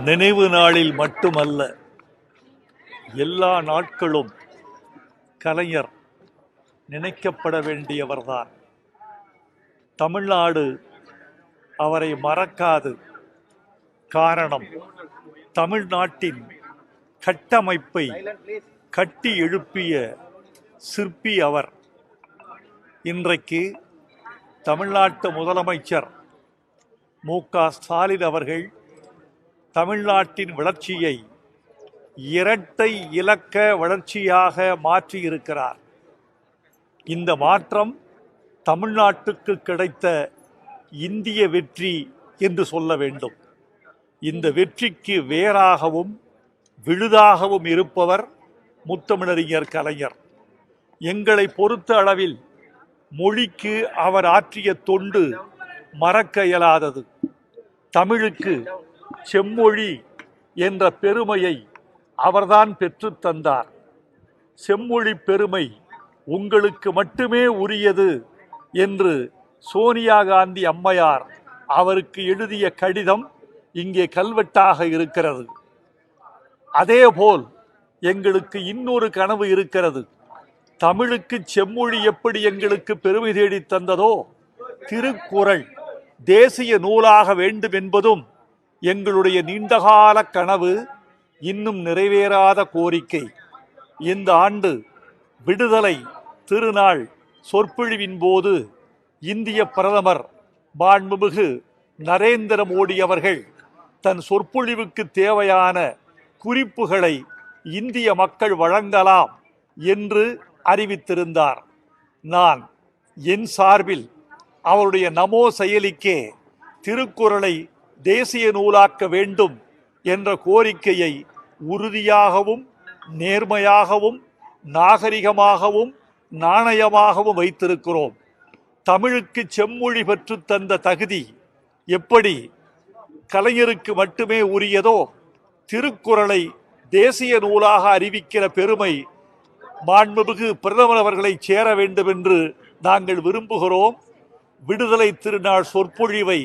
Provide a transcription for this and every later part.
நினைவு நாளில் மட்டுமல்ல, எல்லா நாட்களும் கலைஞர் நினைக்கப்பட வேண்டியவர்தான். தமிழ்நாடு அவரை மறக்காது. காரணம், தமிழ்நாட்டின் கட்டமைப்பை கட்டி எழுப்பிய சிற்பி அவர். இன்றைக்கு தமிழ்நாட்டு முதலமைச்சர் மு.க. ஸ்டாலின் அவர்கள் தமிழ்நாட்டின் வளர்ச்சியை இரட்டை இலக்க வளர்ச்சியாக மாற்றியிருக்கிறார். இந்த மாற்றம் தமிழ்நாட்டுக்கு கிடைத்த இந்திய வெற்றி என்று சொல்ல வேண்டும். இந்த வெற்றிக்கு வேறாகவும் விழுதாகவும் இருப்பவர் முத்தமிழறிஞர் கலைஞர். எங்களை பொறுத்த அளவில் மொழிக்கு அவர் ஆற்றிய தொண்டு மறக்க இயலாதது. தமிழுக்கு செம்மொழி என்ற பெருமையை அவர்தான் பெற்றுத் தந்தார். செம்மொழி பெருமை உங்களுக்கு மட்டுமே உரியது என்று சோனியா காந்தி அம்மையார் அவருக்கு எழுதிய கடிதம் இங்கே கல்வெட்டாக இருக்கிறது. அதேபோல் எங்களுக்கு இன்னொரு கனவு இருக்கிறது. தமிழுக்கு செம்மொழி எப்படி எங்களுக்கு பெருமை தேடி தந்ததோ, திருக்குறள் தேசிய நூலாக வேண்டும் என்பதும் எங்களுடைய நீண்டகால கனவு, இன்னும் நிறைவேறாத கோரிக்கை. இந்த ஆண்டு விடுதலை திருநாள் சொற்பொழிவின் போது இந்திய பிரதமர் மாண்புமிகு நரேந்திர மோடி அவர்கள் தன் சொற்பொழிவுக்கு தேவையான குறிப்புகளை இந்திய மக்கள் வழங்கலாம் என்று அறிவித்திருந்தார். நான் என் சார்பில் அவருடைய நமோ செயலிக்கே திருக்குறளை தேசிய நூலாக்க வேண்டும் என்ற கோரிக்கையை உறுதியாகவும் நேர்மையாகவும் நாகரிகமாகவும் நாணயமாகவும் வைத்திருக்கிறோம். தமிழுக்கு செம்மொழி பெற்று தந்த தகுதி எப்படி கலைஞருக்கு மட்டுமே உரியதோ, திருக்குறளை தேசிய நூலாக அறிவிக்கிற பெருமை மாண்புமிகு பிரதமர் அவர்களை சேர வேண்டும் என்று நாங்கள் விரும்புகிறோம். விடுதலை திருநாள் சொற்பொழிவை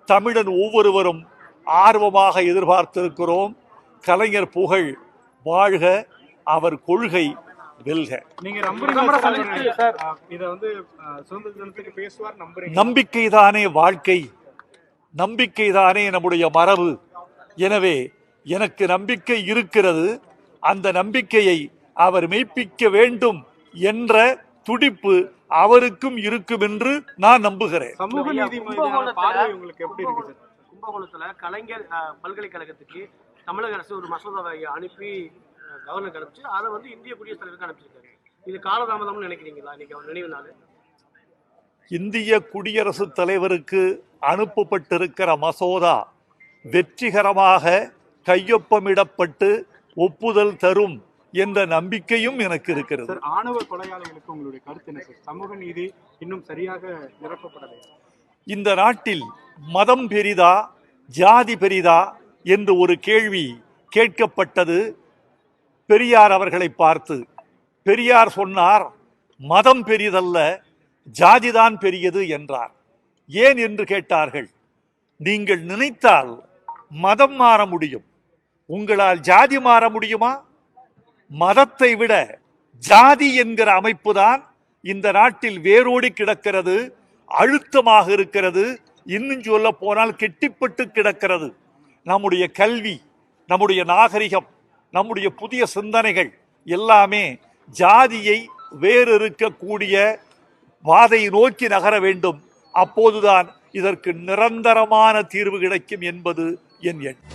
தமிழன் ஒவ்வொருவரும் ஆர்வமாக எதிர்பார்த்திருக்கிறோம். கலைஞர் புகழ் வாழ்க, அவர் கொள்கை வெல்க. நம்பிக்கைதானே வாழ்க்கை, நம்பிக்கைதானே நம்முடைய மரபு. எனவே எனக்கு நம்பிக்கை இருக்கிறது. அந்த நம்பிக்கையை அவர் மெய்ப்பிக்க வேண்டும் என்ற துடிப்பு அவருக்கும் இருக்கும் என்று நான் நம்புகிறேன். சமூக நீதி மீதான பார்வை உங்களுக்கு எப்படி இருக்கு? கும்பகோணத்துல கலைஞர் பல்கலைக்கழகத்துக்கு தமிழக அரசு ஒரு மசோதாவை அனுப்பி கவர்னர் அனுப்பிச்சு அதை இந்திய குடியரசுத் தலைவருக்கு அனுப்பிச்சிருக்காரு. இது காலதாமதம்னு நினைக்கிறீங்களா? இன்னைக்கு அவர் நினைவு நாள். இந்திய குடியரசுத் தலைவருக்கு அனுப்பப்பட்டிருக்கிற மசோதா வெற்றிகரமாக கையொப்பமிடப்பட்டு ஒப்புதல் தரும் என்ற நம்பிக்கையும் எனக்கு இருக்கிறது. ஆணவ கொலையாளிகளுக்கு உங்களுடைய கருத்து என்ன சார்? சமூக நீதி இன்னும் சரியாக நிரப்பப்படலை. இந்த நாட்டில் மதம் பெரிதா ஜாதி பெரிதா என்று ஒரு கேள்வி கேட்கப்பட்டது பெரியார் அவர்களை பார்த்து. பெரியார் சொன்னார், மதம் பெரிதல்ல, ஜாதிதான் பெரியது என்றார். ஏன் என்று கேட்டார்கள். நீங்கள் நினைத்தால் மதம் மாற முடியும், உங்களால் ஜாதி மாற முடியுமா? மதத்தை விட ஜாதி என்கிற அமைப்பு தான் இந்த நாட்டில் வேரோடி கிடக்கிறது, அழுத்தமாக இருக்கிறது, இன்னும் சொல்ல போனால் கெட்டிப்பட்டு கிடக்கிறது. நம்முடைய கல்வி, நம்முடைய நாகரிகம், நம்முடைய புதிய சிந்தனைகள் எல்லாமே ஜாதியை வேறு இருக்கக்கூடிய பாதையை நோக்கி நகர வேண்டும். அப்போதுதான் இதற்கு நிரந்தரமான தீர்வு கிடைக்கும் என்பது என் எண்ணம்.